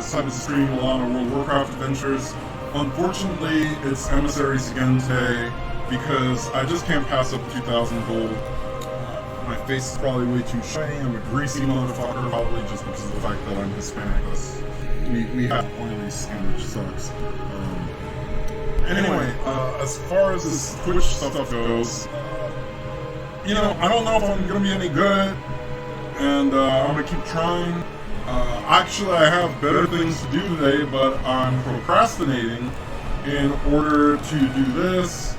decided to stream a lot of World of Warcraft adventures. Unfortunately, it's Emissaries again today because I just can't pass up 2,000 gold. My face is probably way too shiny. I'm a greasy motherfucker, probably just because of the fact that I'm Hispanic. We have oily skin, which sucks. Anyway, as far as this Twitch stuff goes, you know, I don't know if I'm gonna be any good, and I'm gonna keep trying. Actually, I have better things to do today, but I'm procrastinating in order to do this.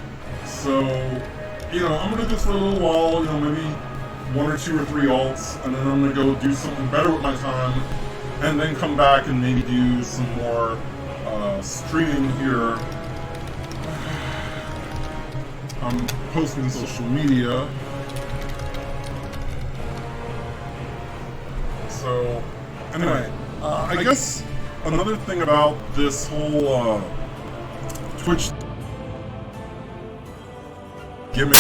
So, you know, I'm gonna do this for a little while, you know, maybe 1 or 2 or 3 alts, and then I'm gonna go do something better with my time, and then come back and maybe do some more streaming here. I'm posting on social media. So, anyway, I guess another thing about this whole Twitch gimmick.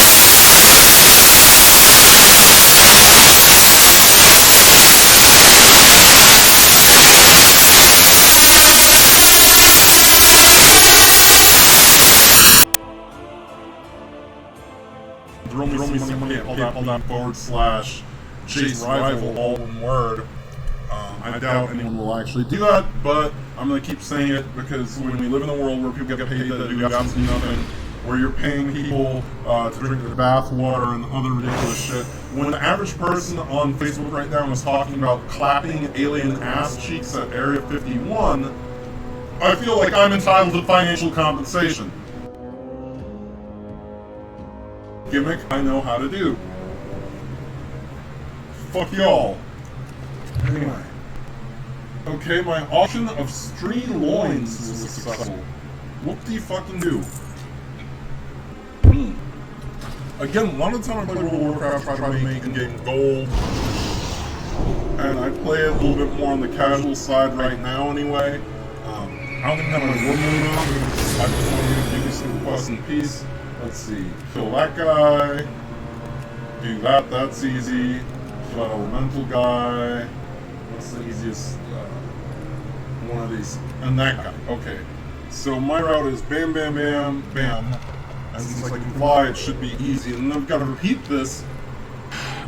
Throw me some money at paypal.com/Jase rival, all one word. I doubt anyone will actually do that, but I'm going to keep saying it because when we live in a world where people get paid to do absolutely nothing, where you're paying people to drink their bath water and other ridiculous shit, when the average person on Facebook right now is talking about clapping alien ass cheeks at Area 51, I feel like I'm entitled to financial compensation. Gimmick I know how to do. Fuck y'all. Anyway. Okay, my auction of stream loins was successful. What do you fucking do? Again, a lot of the time I play World of Warcraft, I try to make in-game gold. And I play it a little bit more on the casual side right now anyway. I don't even have my war mode on, because I just want to give you some quests in peace. Let's see, kill that guy. Do that, that's easy. Kill that elemental guy. What's the easiest? One of these. And that guy. Okay. So my route is bam, bam, bam, bam. And since I can fly, it should be easy. And then I've got to repeat this.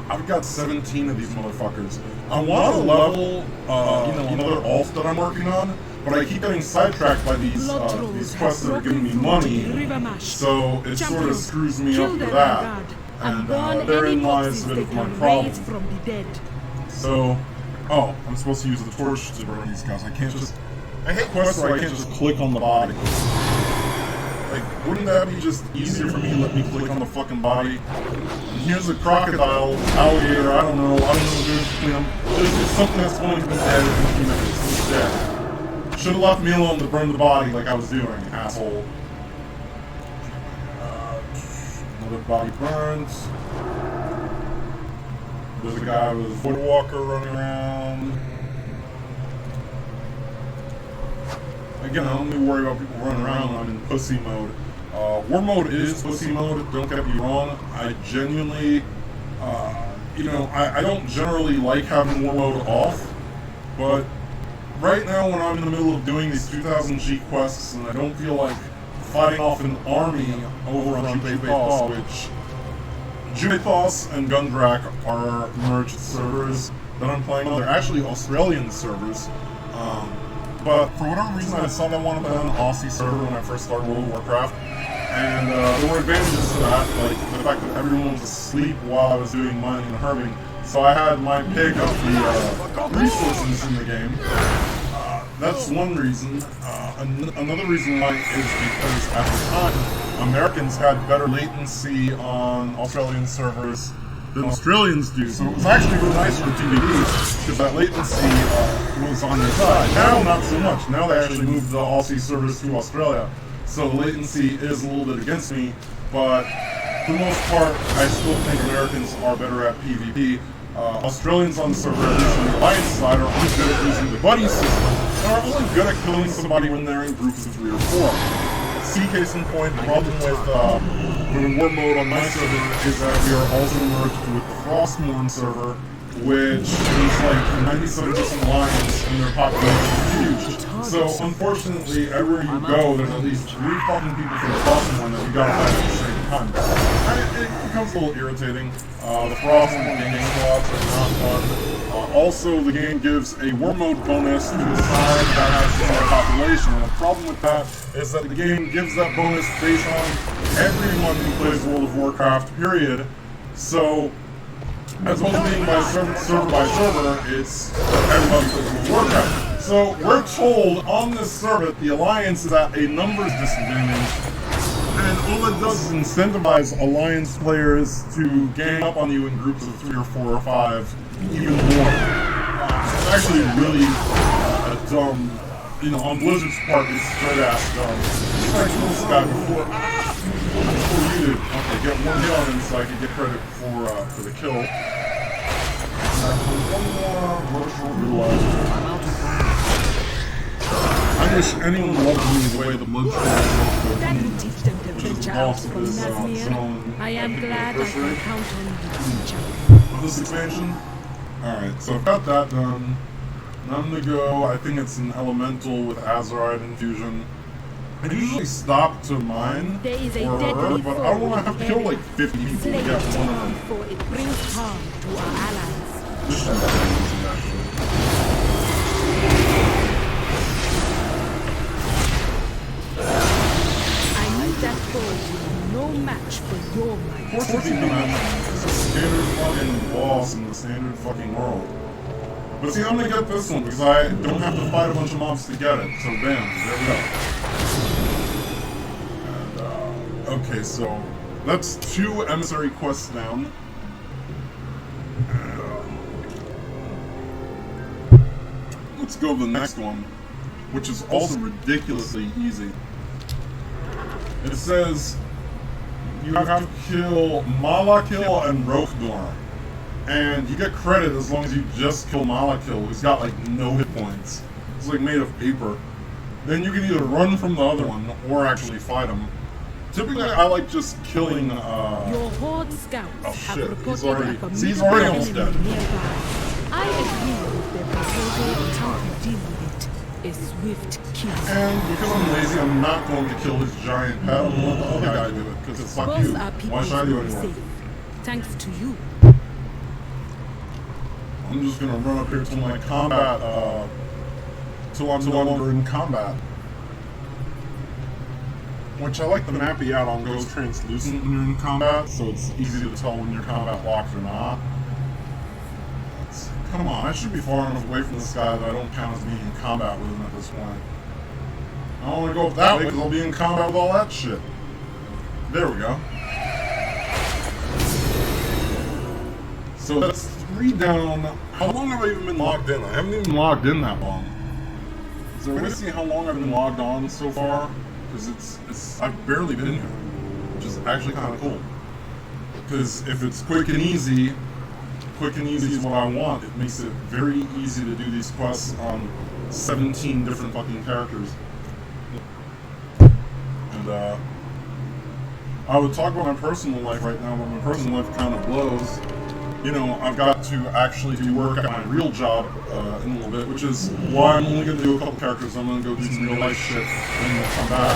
I've got 17 of these motherfuckers. I want to level, another alt that I'm working on, but I keep getting sidetracked by these quests that are giving me money. So it sort of screws me up for that. And therein lies a bit of my problem. So, oh, I'm supposed to use the torch to burn these guys. I can't just... I hate quests where I can't just click on the body. Like, wouldn't that be just easier for me to let me click on the fucking body? And here's a crocodile, alligator, I don't know dude. It's something that's only been dead in 15 minutes. It's dead. Should have left me alone to burn the body like I was doing, asshole. Another body burns. There's a guy with a Voidwalker running around. Again, I don't need to worry about people running around when I'm in pussy mode. War mode is pussy mode, don't get me wrong. I genuinely, I don't generally like having war mode off, but right now when I'm in the middle of doing these 2000 G quests and I don't feel like fighting off an army over on Jase, which Jase and Gundrak are merged servers that I'm playing on. They're actually Australian servers. But for whatever reason, I decided I wanted to play on an Aussie server when I first started World of Warcraft. And there were advantages to that, like the fact that everyone was asleep while I was doing mining and herbing. So I had my pick of the resources in the game. That's one reason. Another reason why is because at the time, Americans had better latency on Australian servers than Australians do. So it was actually really nice for TVD because that latency was on their side. Now, not so much. Now they actually moved the Aussie servers to Australia. So the latency is a little bit against me, but for the most part, I still think Americans are better at PvP. Australians on the server, at least on the Alliance side, are only good at using the buddy system, and are only good at killing somebody when they're in groups of 3 or 4. See, case in point, the problem with war mode on my server is that we are also merged with the Frostmourne server, which is like 97% Alliance and their population is huge. So unfortunately, everywhere you go, there's at least 3 fucking people from the bottom one that you gotta fight at the same time. And it becomes a little irritating. The frost and the game slots are not fun. Also, the game gives a war mode bonus to the side that has more population. And the problem with that is that the game gives that bonus based on everyone who plays World of Warcraft, period. So, as opposed to being by server by server, it's everybody plays World of Warcraft. So, we're told on this server the Alliance is at a numbers disadvantage, and all it does is incentivize Alliance players to gang up on you in groups of 3 or 4 or 5, even more. It's actually really dumb, on Blizzard's part, it's straight-ass dumb. I told this guy before you did. Okay, get 1 hit on him so I can get credit for the kill. One more virtual brutalizer. I wish anyone loved me the way the Bloodstone That will teach them to reach out from Nazmir. I am glad I can count on you, teacher. This expansion? Alright, so I've got that done. And I'm gonna go, I think it's an elemental with Azeroth infusion. I usually stop to mine There is a or deadly but I don't want to have to kill like 50 people to Slay get it one of them. before it brings harm to our allies. This should be easy, actually. I need that gold. No match for your Of might. course it'd be no match. It's a standard fucking boss in the standard fucking world. But see, I'm gonna get this one because I don't have to fight a bunch of mobs to get it. So bam, there we go. And okay, so that's 2 emissary quests down. Let's go to the next one, which is also ridiculously easy. It says you have to kill Malakil and Rokdor. And you get credit as long as you just kill Malakil, who's got like no hit points. It's like made of paper. Then you can either run from the other one or actually fight him. Typically, I like just killing. Your horde scouts Oh have shit! reported He's already almost dead. nearby. I agree with their proposal on how to deal with it. A swift kill. And because I'm lazy, I'm not going to kill his giant pet. I'm going to let the other guy do it because it's fuck Both you. are Why should I do people anymore? safe. Thanks to you. I'm just gonna run up here till my combat, till I'm no longer in combat. Which I like the nappy add-on goes translucent when you're in combat, so it's easy to tell when you're combat locked or not. Come on, I should be far enough away from this guy that I don't count as being in combat with him at this point. I don't want to go up that way because I'll be in combat with all that shit. There we go. So that's 3 down. How long have I even been logged in? I haven't even logged in that long. Is there a way to see how long I've been logged on so far? Because I've barely been here, which is actually kind of cool. Because if it's quick and easy is what I want. It makes it very easy to do these quests on 17 different fucking characters. And I would talk about my personal life right now, but my personal life kind of blows. I've got to actually do work at my real job in a little bit, which is why I'm only going to do a couple characters. I'm going to go do some real life shit and then come back.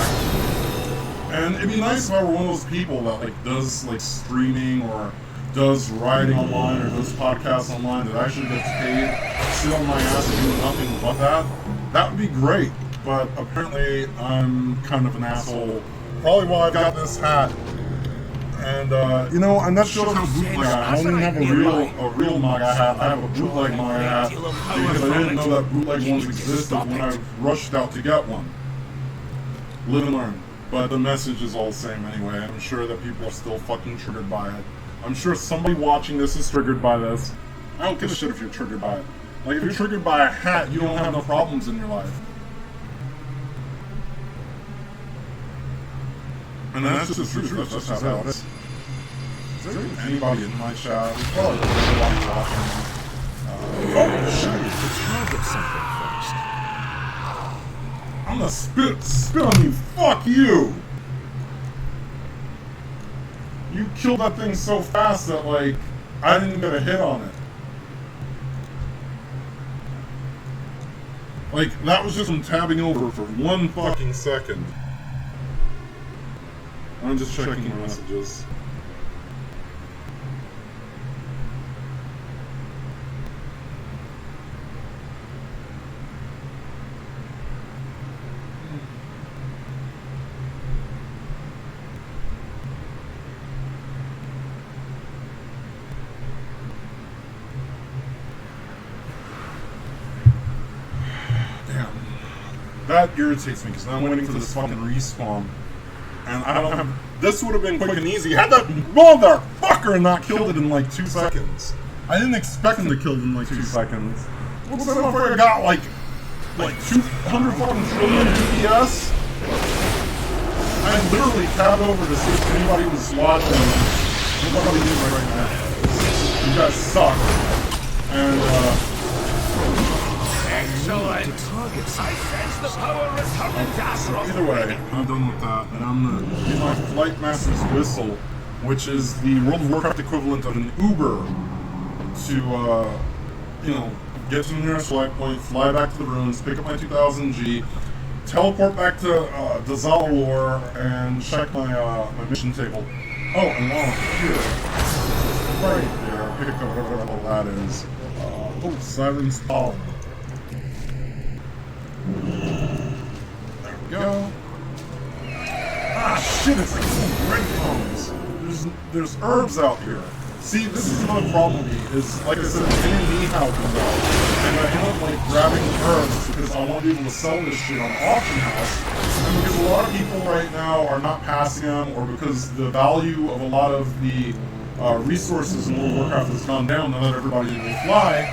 And it'd be nice if I were one of those people that does streaming or does writing online or does podcasts online that actually gets paid, sit on my ass and do nothing but that. That would be great. But apparently I'm kind of an asshole. Probably why I've got this hat. And and that shows how bootleg I am. I don't even have a real MAGA hat. I have a bootleg MAGA hat because I didn't know that bootleg ones existed when I rushed out to get one. Live and learn. But the message is all the same anyway. I'm sure that people are still fucking triggered by it. I'm sure somebody watching this is triggered by this. I don't give a shit if you're triggered by it. If you're triggered by a hat, you don't have no problems in your life. And that's just the truth. That's just how it is. Is there anybody in my chat? There's probably nobody watching. Oh shit! I'm gonna spit on you. Fuck you! You killed that thing so fast that I didn't get a hit on it. Like, that was just from tabbing over for 1 fucking second. I'm just checking my messages. That irritates me because now I'm waiting for this fucking respawn. And I don't have... This would have been quick and easy had that motherfucker not killed it in like 2 seconds. I didn't expect him to kill it in like 2 seconds. What's that motherfucker got? Like 200 fucking trillion DPS? I literally tabbed over to see if anybody was watching. Nobody is right now. You guys suck. And, Excellent! I sense the power returning to Azeroth. Either way, I'm done with that, and I'm gonna use my Flight Master's Whistle, which is the World of Warcraft equivalent of an Uber, to, you know, get to the nearest flight point, fly back to the ruins, pick up my 2000G, teleport back to Zalor, and check my my mission table. Oh, and while I'm here, right there, pick up whatever that is. Oh, Siren's Pollen. There we go. Ah, shit, it's like some breadcrumbs. There's herbs out here. See, this is another problem with me, is, like I said, any how comes out. And I end up, like, grabbing herbs because I want to be able to sell this shit on auction house. And because a lot of people right now are not passing them, or because the value of a lot of the resources in World of Warcraft has gone down, now that everybody can fly.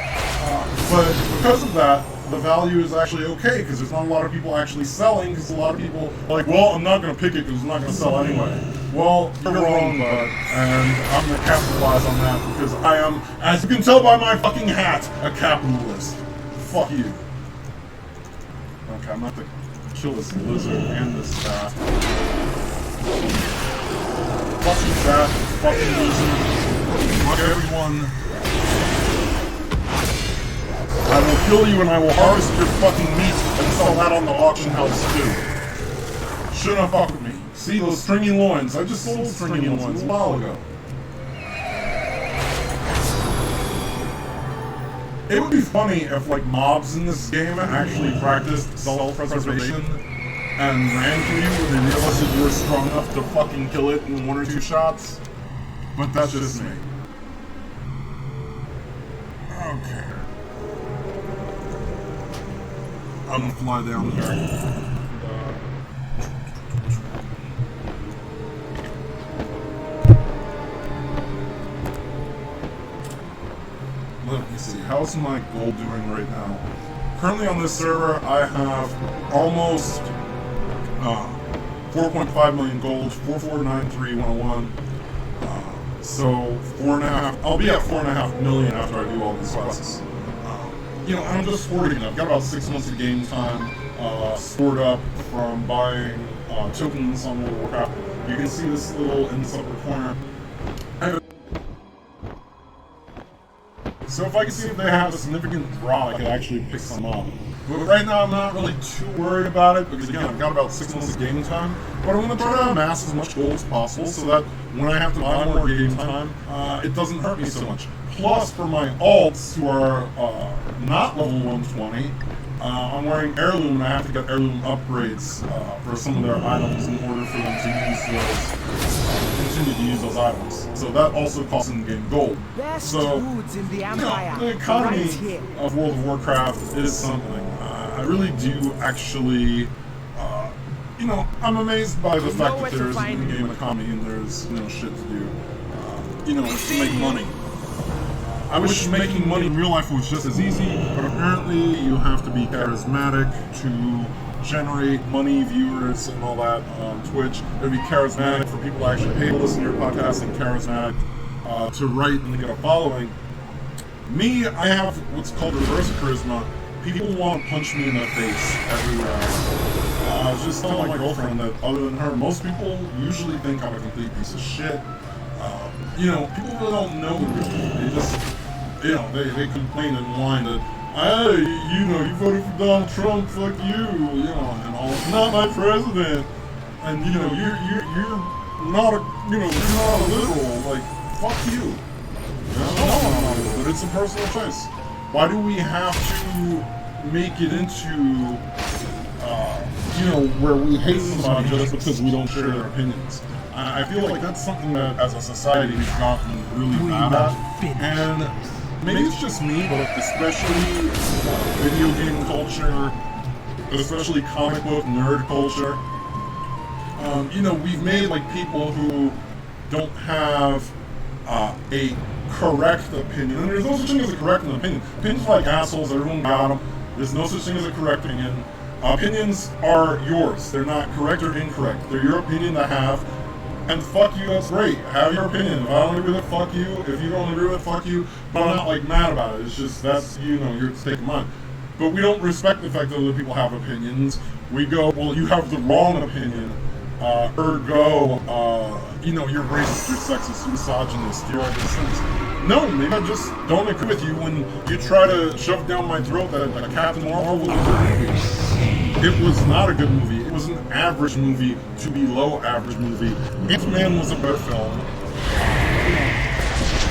But because of that, the value is actually okay, because there's not a lot of people actually selling, because a lot of people are like, well, I'm not going to pick it because it's not going to sell anyway. Well, you're wrong, bud, and I'm going to capitalize on that, because I am, as you can tell by my fucking hat, a capitalist. Fuck you. Okay, I'm going to have to kill this lizard and this bat. Fuck you, bat. Fuck you, lizard. Fuck everyone. I will kill you and I will harvest your fucking meat and sell that on the auction house too. Shouldn't have fucked with me. See those stringy loins? I just sold stringy loins a while ago. It would be funny if like mobs in this game actually practiced self-preservation and ran to you when they realized that you were strong enough to fucking kill it in 1 or 2 shots. But that's just me. Okay. I'm gonna fly down here. Let me see, how's my gold doing right now? Currently on this server, I have almost 4.5 million gold, 4493101. So 4.5. I'll be at 4.5 million after I do all these quests. You know, I'm just hoarding. I've got about 6 months of game time stored up from buying tokens on World of Warcraft. You can see this little in this upper corner. So if I can see if they have a significant draw, I could actually pick some up. But right now I'm not really too worried about it, because again, I've got about 6 months of game time. But I'm going to try to amass as much gold as possible, so that when I have to buy more game time, it doesn't hurt me so much. Plus, for my alts, who are not level 120, I'm wearing heirloom, and I have to get heirloom upgrades for some of their items in order for them to use those, continue to use those items. So that also costs in-game gold. So, the economy of World of Warcraft is something. I really do actually, you know, I'm amazed by the fact that there's an in-game economy and there's, you know, shit to do, you know, to make money. I wish making money in real life was just as easy, but apparently you have to be charismatic to generate money, viewers, and all that on Twitch. It would be charismatic for people to actually pay to listen to your podcast, and charismatic to write and get a following. Me, I have what's called reverse charisma. People want to punch me in the face everywhere. I was just telling my girlfriend that other than her, most people usually think I'm a complete piece of shit. You know, people really don't know the real me. They just, you know, they complain and whine that You voted for Donald Trump, fuck you, and all. Not my president, and you're not you're not a liberal, like, fuck you. No, but it's a personal choice. Why do we have to make it into, where we hate somebody just because we don't share their opinions? I feel like that's something that, as a society, we've gotten really bad at. And maybe it's just me, but especially video game culture, especially comic book nerd culture, we've made, like, people who don't have a correct opinion. And there's no such thing as a correct opinion. Opinions are like assholes, everyone got them. There's no such thing as a correct opinion. Opinions are yours. They're not correct or incorrect. They're your opinion to have. And fuck you, that's great. Have your opinion. If I don't agree with it, fuck you. If you don't agree with it, fuck you. But I'm not, like, mad about it. It's just, that's, your state of mind. But we don't respect the fact that other people have opinions. We go, well, you have the wrong opinion. Ergo, you're racist, you're sexist, you're misogynist, you're all these things. No, maybe I just don't agree with you when you try to shove down my throat that Captain Marvel was a good movie. It was not a good movie. It was an average movie to below average movie. Ant-Man was a better film.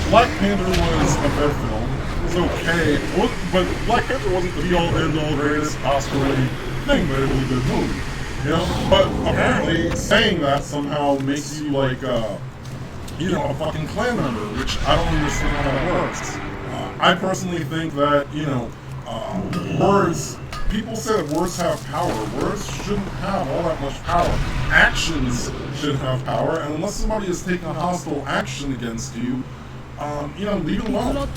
Black Panther was a better film. It was okay. But Black Panther wasn't the be-all, end-all, greatest Oscar-winning thing, but it was a good movie. But apparently saying that somehow makes you like, a fucking clan member, which I don't understand how that works. I personally think that, words, people say that words have power. Words shouldn't have all that much power. Actions should have power, and unless somebody is taking a hostile action against you, leave it alone. But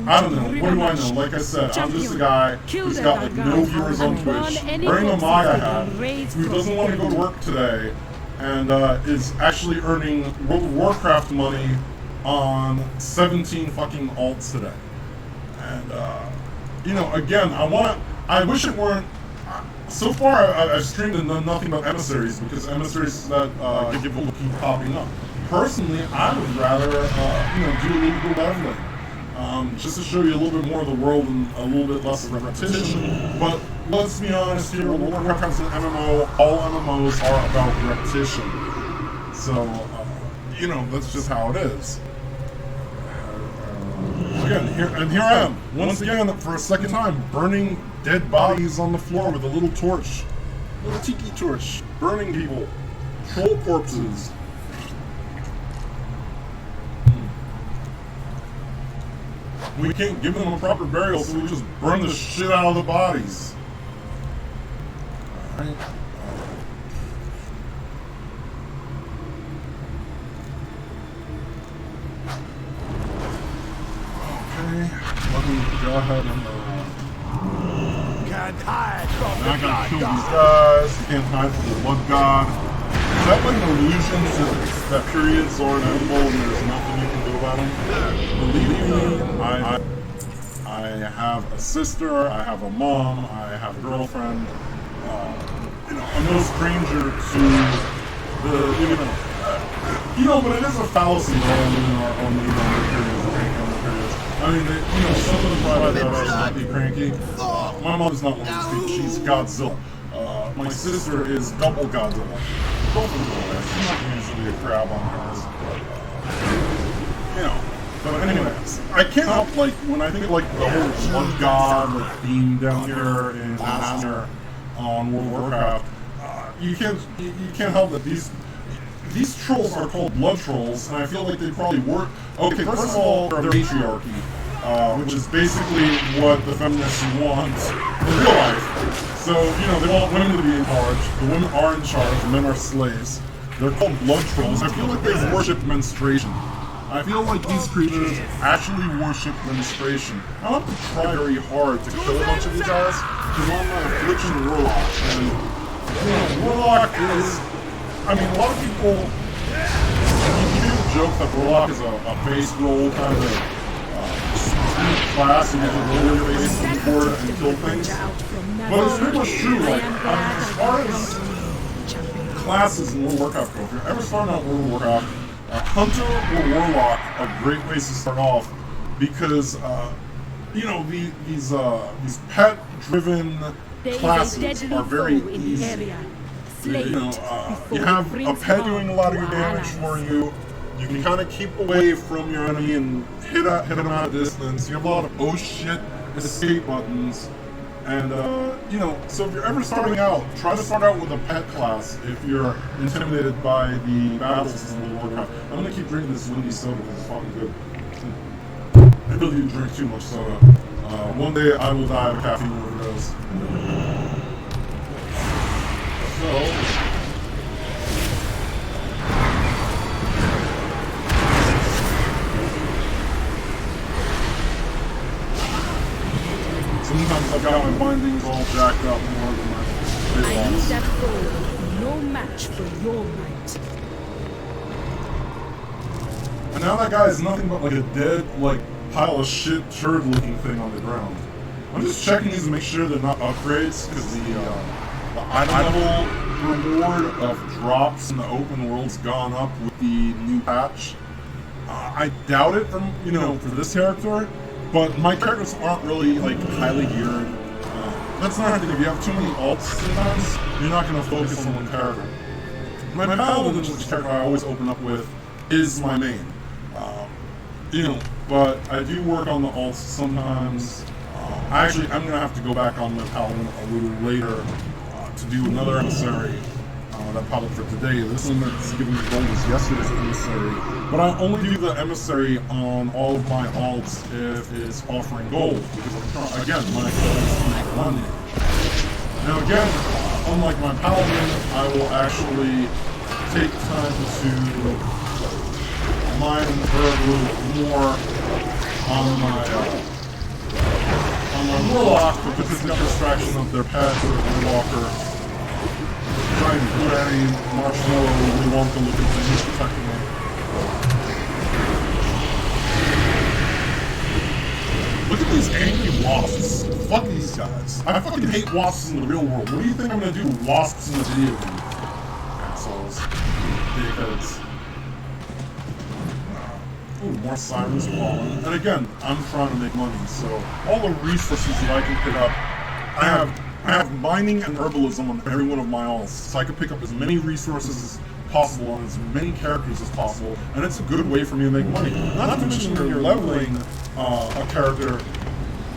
I don't know. What do I know? Like I said, I'm just a guy who's got like no viewers on Twitch, wearing a MAGA hat, who doesn't want to go to work today, and is actually earning World of Warcraft money on 17 fucking alts today. And again, I wish it weren't. So far, I've streamed and done nothing but Emissaries because Emissaries that will keep popping up. Personally, I would rather, do a little bit of leveling, just to show you a little bit more of the world and a little bit less of repetition. But let's be honest here, World of Warcraft is an MMO. All MMOs are about repetition. So, that's just how it is. Again, here I am, once again, for a second time, burning dead bodies on the floor with a little torch. Little tiki torch. Burning people. Troll corpses. We can't give them a proper burial, so we just burn the shit out of the bodies. Alright. Okay. Let me go ahead and Can't hide from I gotta kill these guys. You can't hide from the blood god. Is that like an illusion that periods are inevitable and there's nothing you can do about them? Believe me, I have a sister, I have a mom, I have a girlfriend. I'm no stranger to but it is a fallacy on the periods. I mean, some of them probably might be cranky. My mom's not one of these people. She's Godzilla. My sister is double Godzilla. Both of them. She's not usually a crab on hers. But anyways, I can't help, when I think of, the whole blood god, theme down here in Master on World of Warcraft, you can't help that these trolls are called blood trolls, and I feel like they probably work. Okay, first of all, they're patriarchy, which is basically what the feminists want in real life. So, they want women to be in charge. The women are in charge. The men are slaves. They're called blood trolls. I feel like they worship menstruation. I feel like these creatures actually worship menstruation. I want to try very hard to kill a bunch of these guys, because I'm an affliction warlock, and warlock is, a lot of people, you do joke that warlock is a face roll kind of class, and you can roll your face on the board and kill things. But it's pretty much true, as far as classes in World of Warcraft go, if you're ever starting out World of Warcraft, Hunter or Warlock are great ways to start off because you know, these pet-driven There is a classes deadly are very foe in the easy. area. Slay You know, it before you it have a brings pet harm doing a lot of to your our damage for allies. you. You can kind of keep away from your enemy and hit them out of distance. You have a lot of oh shit escape buttons. And, you know, so if you're ever starting out, try to start out with a pet class if you're intimidated by the battle system of Warcraft. I'm gonna keep drinking this windy soda because it's fucking good. I really do drink too much soda. One day I will die of a caffeine overdose. So... sometimes I've got my bindings all jacked up more than my I big need that foe. No match for your might. And now that guy is nothing but like a dead, like, pile of shit, turd-looking thing on the ground. I'm just checking these to make sure they're not upgrades, because the item level reward of drops in the open world's gone up with the new patch. I doubt it from, you know, for this character, but my characters aren't really, like, highly geared. That's not anything. If you have too many alts sometimes, you're not going to focus on one character. My paladin, which character I always open up with, is my main. You know, but I do work on the alts sometimes. Actually, I'm going to have to go back on my paladin a little later to do another emissary that popped up for today. This one that's giving me gold is yesterday's emissary. But I only do the emissary on all of my alts if it's offering gold, because I'm trying, again, my goal is to make money. Now again, unlike my paladin, I will actually take time to mine and herb a little bit more on my warlock, because it's got distraction of their pet or their walker. Trying to do any marshmallow really want to look at things protecting them. Look at these angry wasps. Fuck these guys. I fucking hate wasps in the real world. What do you think I'm gonna do with wasps in the video game? Assholes. Dickheads. Ooh, more sirens falling. And again, I'm trying to make money, so all the resources that I can pick up, I have mining and herbalism on every one of my alts, so I can pick up as many resources as possible on as many characters as possible, and it's a good way for me to make money. Not to mention when you're leveling a character,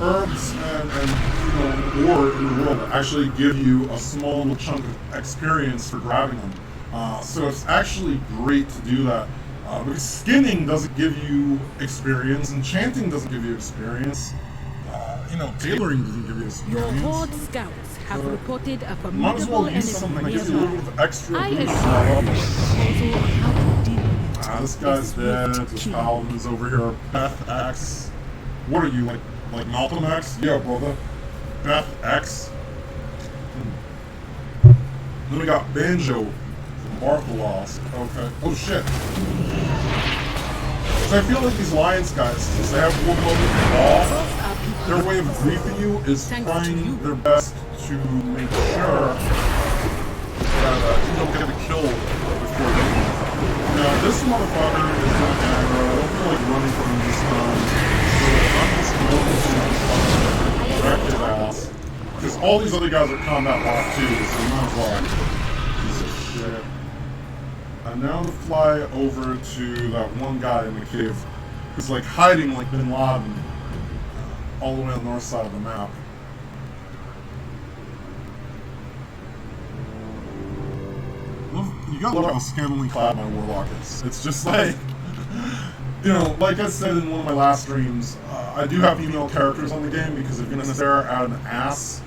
herbs and you know, ore in the world actually give you a small little chunk of experience for grabbing them. So it's actually great to do that. Because skinning doesn't give you experience, enchanting doesn't give you experience, you know, tailoring doesn't give you experience. Your horde scouts have reported a Might as well formidable use something that enemy gives you a little nearby. bit of extra I boost. assume proposal on how to deal with it. This guy's It's dead, swift this killing. paladin is over here, Beth X. What are you, like Malcolm X? Yeah, brother. Beth X. Then we got Banjo from Bartholos. Okay. Oh shit. So I feel like these Lions guys, since they have one mode off, their way of griefing you is trying their best to make sure that you don't get a kill before they leave. Now this motherfucker is going to aggro. I don't feel like running from him this time, so I'm just going to wreck his ass. Because all these other guys are combat locked too, so you might as well. Piece of shit. And now to fly over to that one guy in the cave who's like hiding like Bin Laden all the way on the north side of the map. You gotta love how scantily clad my warlock is. It's just like, you know, like I said in one of my last streams, I do have female characters on the game because if you're gonna stare at an ass,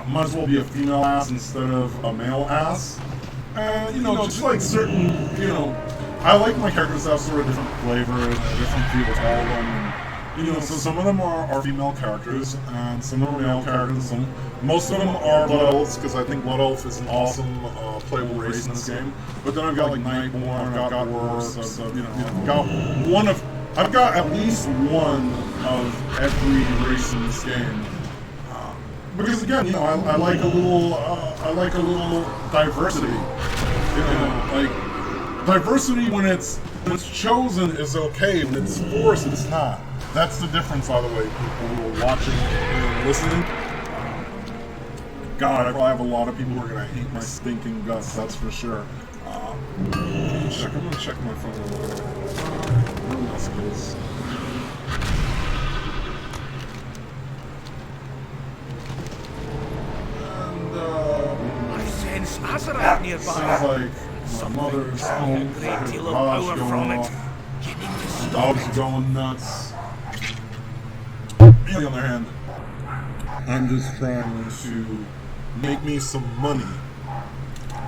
might as well be a female ass instead of a male ass. And, you know, just like certain, you know, I like my characters to have sort of different flavor and a different feel to all of them. And, you know, so some of them are female characters, and some of them are male characters. Most of them are Blood Elves, because I think Blood Elf is an awesome playable race in this game. But then I've got like Nightborn, I've got Orcs, you know, I've got at least one of every race in this game. Because again, you know, I like a little diversity. You know, like diversity when it's chosen is okay, when it's forced it's not. That's the difference, by the way, people who are watching and listening. God, I probably have a lot of people who are gonna hate my stinking guts, that's for sure. I'm gonna check my phone real quick. Messages. And, I sense Azeroth nearby. sounds like my mother's home. A great deal of Rod's power going from it. off. You need to The stop dog's it. going nuts. Me, on the other hand, I'm just trying to make me some money.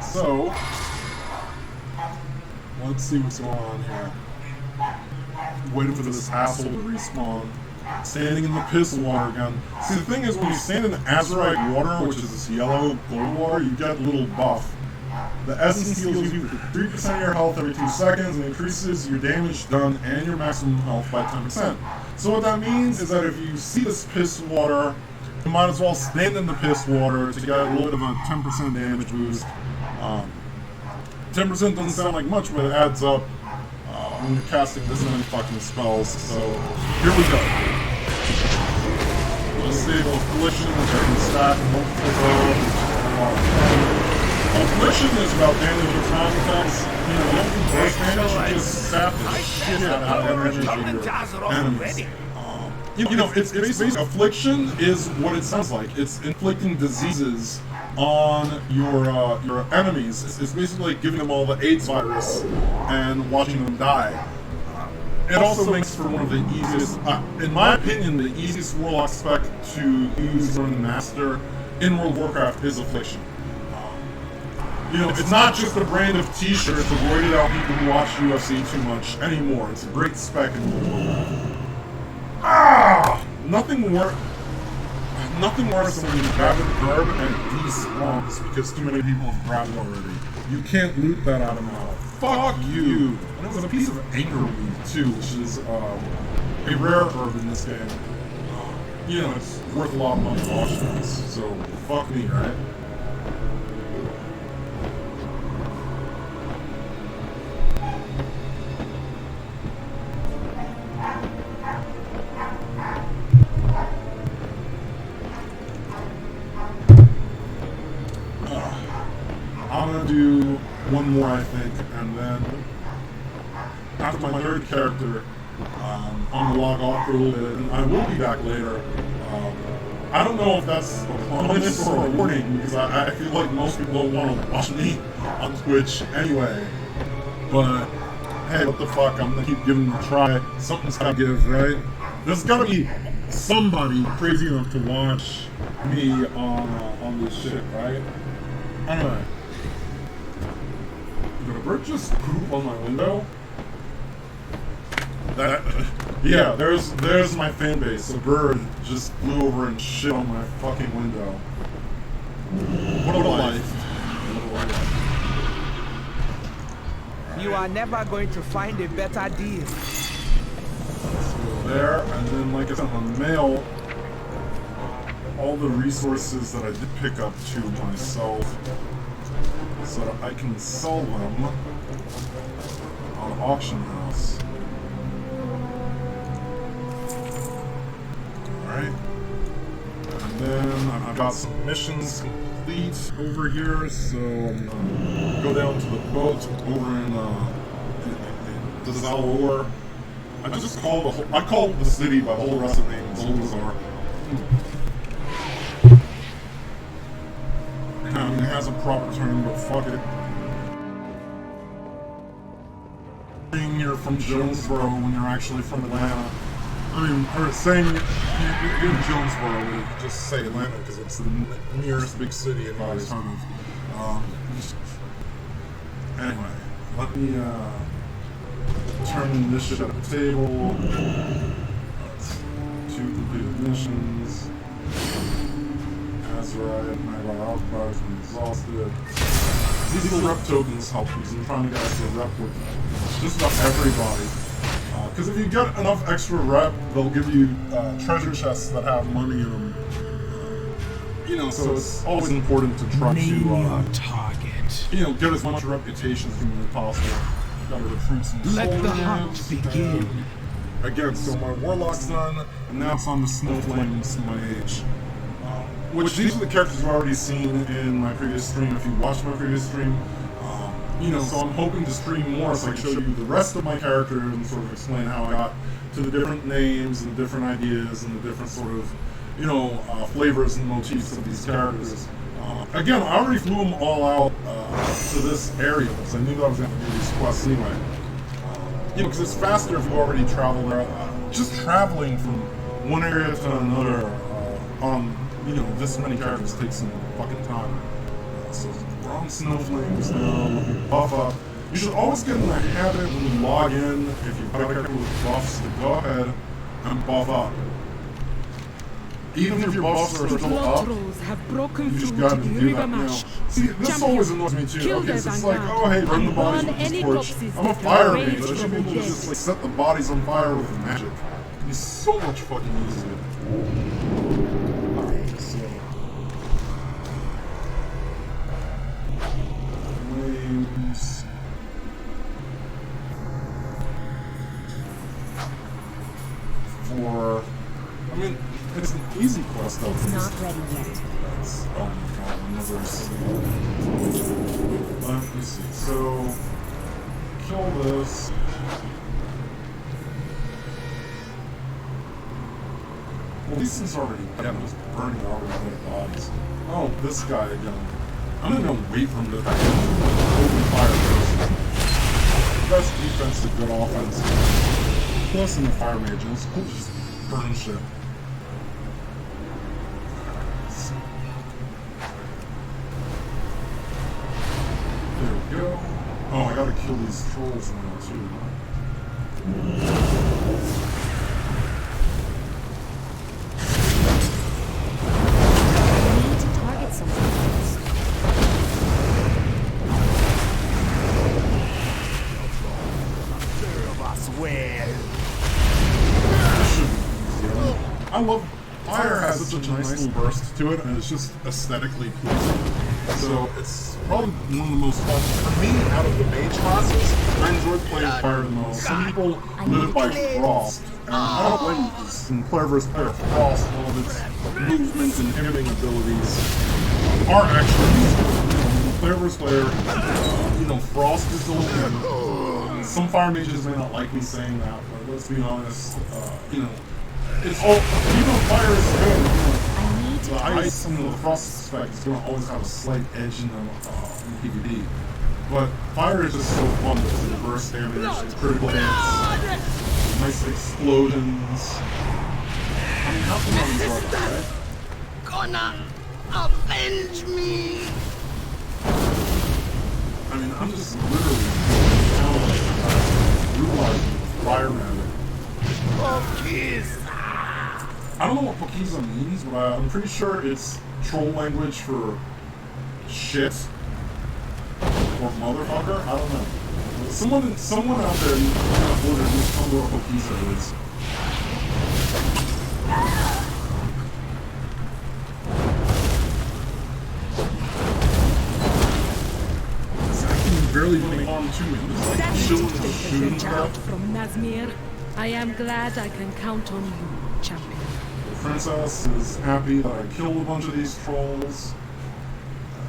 So, let's see what's going on here. Waiting for this asshole to respawn. Standing in the piss water again. See, the thing is, when you stand in Azerite water, which is this yellow gold water, you get a little buff. The essence heals you for 3% of your health every 2 seconds and increases your damage done and your maximum health by 10%. So what that means is that if you see this piss water, you might as well stand in the piss water to get a little bit of a 10% damage boost. 10% doesn't sound like much, but it adds up when you're casting this many fucking spells. So here we go. Disable Affliction, which I can stack multiple Affliction is about damage time effects. You know, don't do burst damage, you just sap the shit out of energy of your enemies. You know, it's basically Affliction is what it sounds like. It's inflicting diseases on your enemies. It's basically like giving them all the AIDS virus and watching them die. It also makes for one of the easiest, in my opinion, the easiest warlock spec to use during the master in World of Warcraft is Affliction. You know, it's not just a brand of t-shirts avoided out people who watch UFC too much anymore. It's a great spec in World of Warcraft. Nothing worse than when you grab a herb and it despawns because too many people have grabbed it already. You can't loot that out of mouth. Fuck you! And it was a piece of anchor weed too, which is a rare herb in this game. You know, it's worth a lot of money to auctions, so fuck me, right? I'm gonna do one more, I think, and then after my third character, I'm gonna log off for a little bit, and I will be back later. I don't know if that's a promise or a warning, because I feel like most people don't want to watch me on Twitch anyway. But hey, what the fuck? I'm gonna keep giving it a try. Something's gotta give, right? There's gotta be somebody crazy enough to watch me on this shit, right? Anyway. Did a bird just poop on my window? Yeah, there's my fan base. A bird just flew over and shit on my fucking window. What a life. What a life. You are never going to find a better deal. Let's go there, and then like I said, on the mail, all the resources that I did pick up to myself, so that I can sell them on auction house. Alright. And then I've got some missions complete over here, so I'm gonna go down to the boat over in Zalor. I call the city by the whole rest of the name, Zolazar. I mean, it has a proper term, but fuck it. You're from Jonesboro when you're actually from Atlanta. I mean, or saying you're in Jonesboro, you just say Atlanta because it's the nearest big city everybody's heard of. Anyway, let me turn this shit at the table. Two completed missions. Azeroth, my outcries, I'm exhausted. These little rep tokens help because I'm trying to get extra rep with just about everybody. Because if you get enough extra rep, they'll give you treasure chests that have money in them. You know, so it's always important to try to target. You know, get as much reputation as humanly possible. Gotta recruit some Let the soldiers, hunt begin. Again, so my Warlock's done, and now it's on the Snowflames Mage. Which these are the characters you've already seen in my previous stream, if you watched my previous stream. You know, so I'm hoping to stream more so I can show you the rest of my characters and sort of explain how I got to the different names and the different ideas and the different sort of, you know, flavors and motifs of these characters. Again, I already flew them all out to this area because I knew that I was going to do these quests anyway. You know, because it's faster if you already travel there. Just traveling from one area to another on, you know, this many characters takes some fucking time. So we're on Snowflames now, buff up. You should always get in the habit when you log in, if you've got a character with buffs, to go ahead and buff up. Even if your buffs are still up, you just gotta do that now. See, this always annoys me too. Okay, so it's like, oh hey, burn the bodies with this torch. I'm a fire mage, but I should be able to just like set the bodies on fire with magic. It'd be so much fucking easier. Alright, so... Flames... For... I mean... It's an easy quest though. It's not ready yet. Oh my god, another seal. Let me see. So, kill this. Well, these things already dead. I'm just burning all of their bodies. Oh, this guy again. I'm gonna go wait for him to open fire first. Best defense to good offense. Plus in the fire mage, it's cool to just burn shit. Go. Oh, I gotta kill these trolls now too. I need to target something else. Serve us well. I love fire has such a nice little burst to it, and it's just aesthetically pleasing. So it's probably one of the most fun for me out of the mage classes. I enjoy playing fire the most. Some people live by frost, and I don't blame you because in player vs. player, frost, all of its movement and hitting abilities are actually useful. Player vs. player, you know, frost is the limit. Some fire mages may not like me saying that, but let's be honest, you know, it's all, you know, fire is good. The ice and the frost spec is going to always have a slight edge in the PvP. But fire is just so fun with the burst damage, critical hits, nice explosions. I mean, how can you enjoy that, right? Gonna avenge me. I mean, I'm just literally brutalizing fire magic. I don't know what Pokiza means, but I'm pretty sure it's troll language for shit or motherfucker. I don't know. Someone out there in the border needs to tell me what Pokiza is. I can barely do any harm to me. I'm just like chilling and shooting stuff. From Nazmir, I am glad I can count on you, champion. Princess is happy that I killed a bunch of these trolls.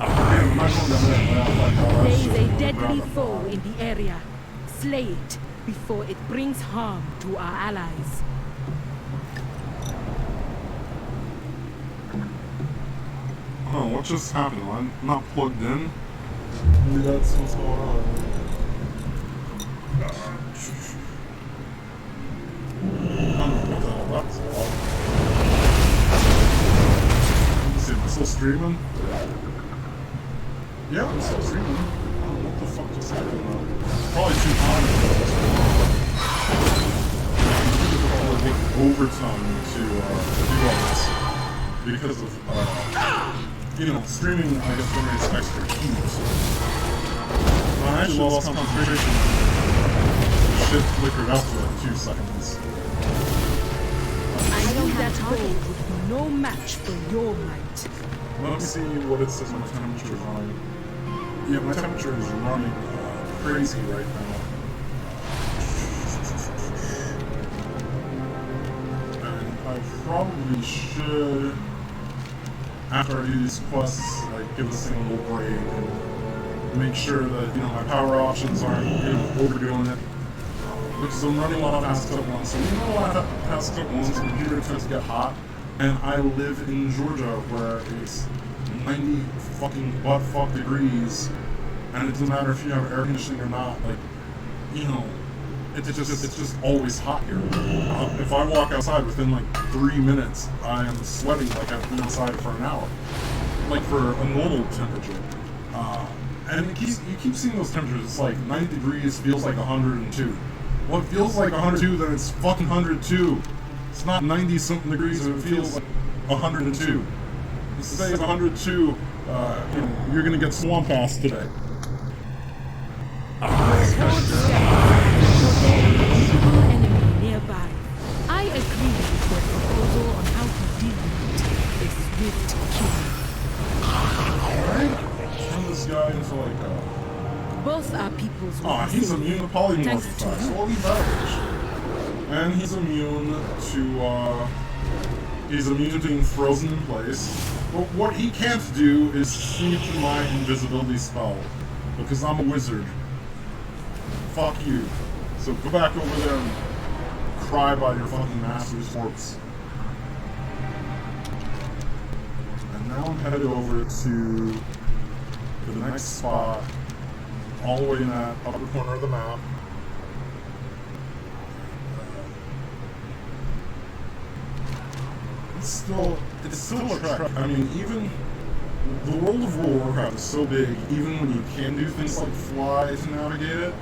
I'm not going down there, but I like how that There is shit a will deadly grab it. foe in the area. Slay it before it brings harm to our allies. Oh, what just happened? I'm not plugged in. Maybe that's what's going on. I don't know what the hell that's about. Let's see, am I still streaming? Yeah, I'm still streaming. I don't know what the fuck just happened though. Probably too hot. I'll work overtime to do all this. Because of, you know, streaming, I guess, generates extra heat. I actually lost concentration. Shit flickered out to like 2 seconds. I know that gold would be no match for your might. Let me see what it says my temperature is on. Yeah, my temperature is running crazy right now. probably should, after I do these quests, like give this thing a little break and make sure that, you know, my power options aren't, you know, overdoing it. Because I'm running a lot of past cut ones. So, you know, a lot of past cut ones, the computer tends to get hot. And I live in Georgia where it's 90 fucking butt-fuck degrees. And it doesn't matter if you have air conditioning or not. Like, you know, it's just always hot here. If I walk outside within like 3 minutes, I am sweating like I've been inside for an hour. Like for a normal temperature. And you keep seeing those temperatures. It's like 90 degrees feels like 102. Well, it feels like 102, then it's fucking 102. It's not 90-something degrees, and it feels like 102. Let's say it's 102, you know, you're gonna get swamp ass today. Enemy nearby. I agree with your proposal on how to deal with this swift killing. Alright, turn this guy into like Both our peoples will oh, he's immune to polymorph Thanks to attacks. you. Well, he's average. And he's immune to being frozen in place. But what he can't do is sneak through my invisibility spell. Because I'm a wizard. Fuck you. So go back over there and cry by your fucking master's corpse. And now I'm headed over to the next spot, all the way in that upper corner of the map. It's still a trek. I mean, even the world of World of Warcraft is so big, even when you can do things like fly to navigate it,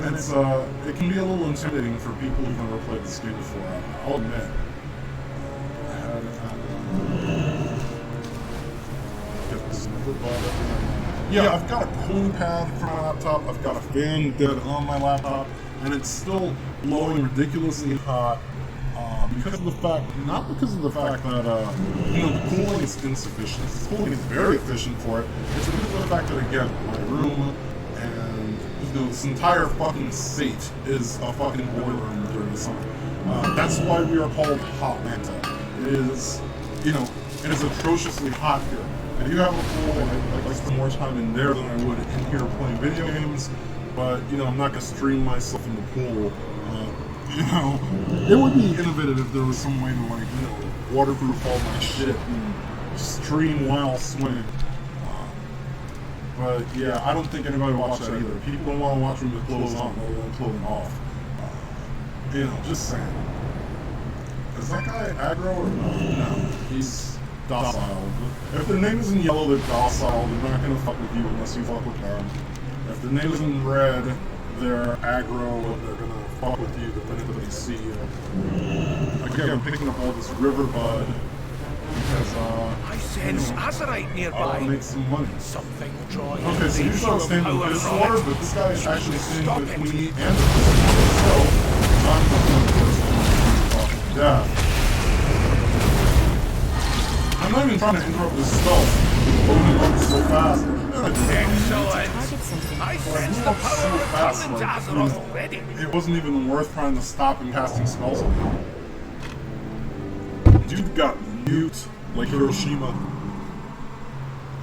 and it can be a little intimidating for people who've never played this game before. I'll admit. Yeah, I've got a cooling pad for my laptop. I've got a fan dead on my laptop, and it's still blowing ridiculously hot. Because of the fact, not because of the fact that, you know, the cooling is insufficient. The cooling is very efficient for it. It's because of the fact that, again, my room and, you know, this entire fucking state is a fucking boiler room during the summer. That's why we are called Hot Manta. It is, you know, it is atrociously hot here. I do have a pool, I'd like to spend more time in there than I would in here playing video games, but, you know, I'm not going to stream myself in the pool. You know, it would be innovative if there was some way to, like, you know, waterproof all my shit and stream while swimming. But yeah, I don't think anybody will watch that either. People don't want to watch me with clothes on, let alone clothing off. You know, just saying. Is that guy aggro or no? No, he's docile. If their name is in yellow, they're docile. They're not gonna fuck with you unless you fuck with them. If their name is in red, they're aggro and they're gonna fuck with you the minute they see you. Again, I'm picking up all this river bud because I sense Azeroth I want nearby. to make some money. Something drawing Okay, so you the saw of standing power with this from water, it. but this guy is actually standing Stop with it. me and so I'm the first one. Yeah. I'm not even trying to interrupt this spell. Loading up so fast. Excellent. Target something. I sense the power of coming to Azeroth already. It wasn't even worth trying to stop him casting spells. Dude got nuked like Hiroshima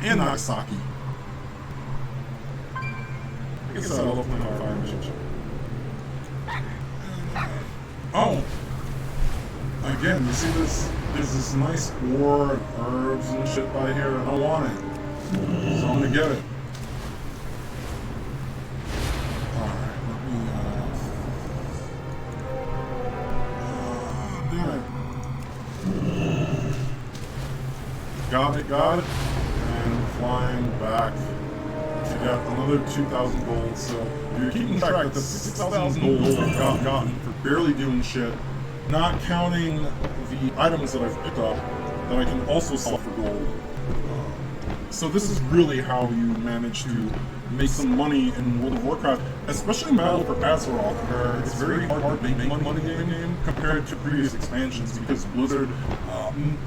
and Nagasaki. I guess I love playing on fire machine. Oh! Again, you see this? There's this nice ore and herbs and shit by here, and I want it. So I'm gonna get it. Alright, let me, damn it. Got it. And flying back to get another 2,000 gold. So you're keeping track of the 6,000 gold I've gotten for barely doing shit. Not counting the items that I've picked up that I can also sell for gold. So this is really how you manage to make some money in World of Warcraft, especially Battle for Azeroth, where it's very hard to make money in the game compared to previous expansions, because Blizzard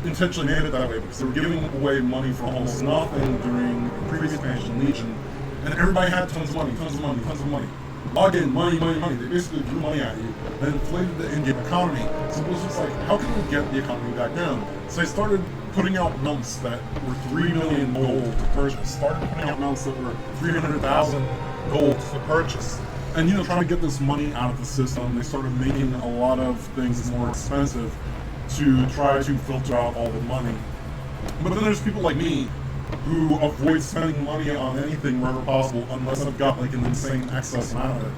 intentionally made it that way, because they were giving away money for almost nothing during the previous expansion, Legion, and everybody had tons of money. log in, money. They basically threw money at you, then inflated the in-game economy. So it was just like, how can we get the economy back down? So I started putting out mounts that were 3 million gold to purchase. Started putting out mounts that were 300,000 gold to purchase. And trying to get this money out of the system, they started making a lot of things more expensive to try to filter out all the money. But then there's people like me who avoid spending money on anything wherever possible unless I've got like an insane excess amount of it.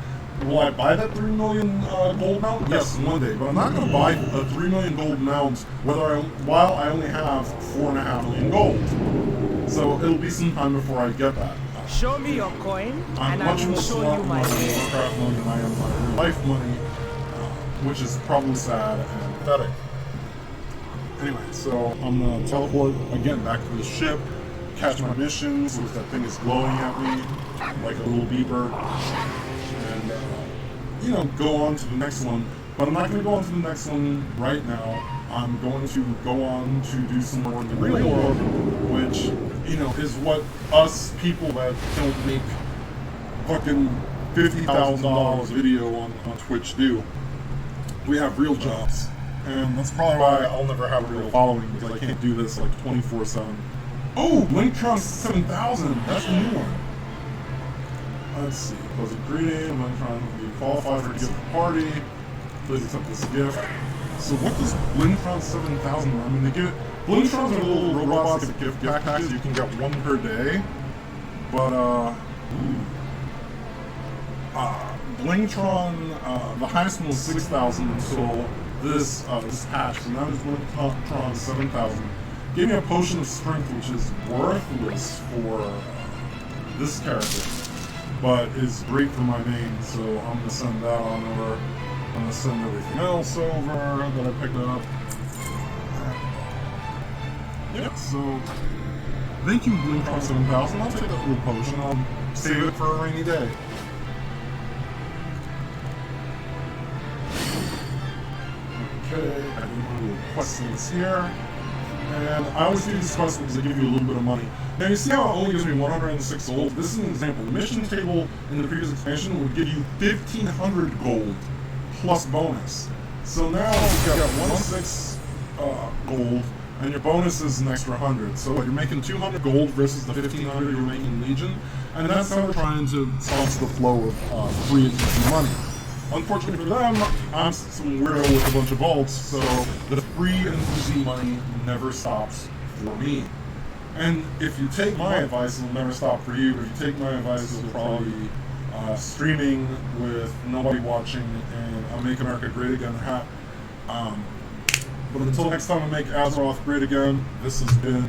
Will I buy that 3 million gold mount? Yes, one day. But I'm not going to buy a 3 million gold mount while I only have 4.5 million gold. So it'll be some time before I get that. Show me your coin, I'm and I much will more show smart you with my my way. Warcraft money than I am my real life money, which is probably sad and pathetic. Anyway, so I'm gonna teleport again back to the ship, catch my missions, which that thing is glowing at me like a little beeper, and go on to the next one. But I'm not gonna go on to the next one right now. I'm going to go on to do some more in the real world, which is what us people that don't make fucking $50,000 video on Twitch do. We have real jobs. And that's probably why I'll never have a real following, because I can't do this like 24/7. Oh, Blingtron 7000! That's a new one. Let's see. Was it greeting? Blingtron, you qualify for a gift party. Please accept this gift. So what does Blingtron 7000? I mean, they get Blingtrons are little robots that gift packages. You can get one per day. But Blingtron, the highest one was 6,000 until this patch. So now there's Blingtron 7,000. Gave me a potion of strength, which is worthless for this character, but is great for my main. So I'm gonna send that on over. I'm gonna send everything else over that I picked up. Yep, so thank you, Blingtron 7000. I'll take that little potion. I'll save it for a rainy day. Okay, I do my little quest things here. And I always do these quests because they give you a little bit of money. Now you see how it only gives me 106 gold? This is an example. The mission table in the previous expansion would give you 1,500 gold plus bonus. So now you've got 106 gold, and your bonus is an extra 100. So you're making 200 gold versus the 1,500 you're making in Legion, and that's how we're trying to stop the flow of free and easy money. Unfortunately for them, I'm some weirdo with a bunch of vaults, so the free and easy money never stops for me. And if you take my advice, it'll never stop for you. If you take my advice, it'll probably be streaming with nobody watching and a Make America Great Again hat. But until next time I make Azeroth great again, this has been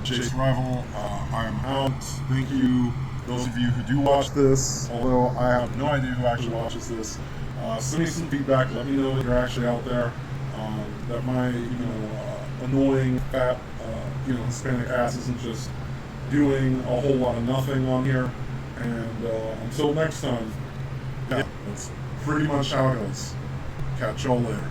Jase Rival. I am out. Thank you, those of you who do watch this, although I have no idea who actually watches this. Send me some feedback. Let me know that you're actually out there. That my annoying fat Hispanic ass isn't just doing a whole lot of nothing on here. And until next time, yeah, that's pretty much how it goes. Catch y'all later.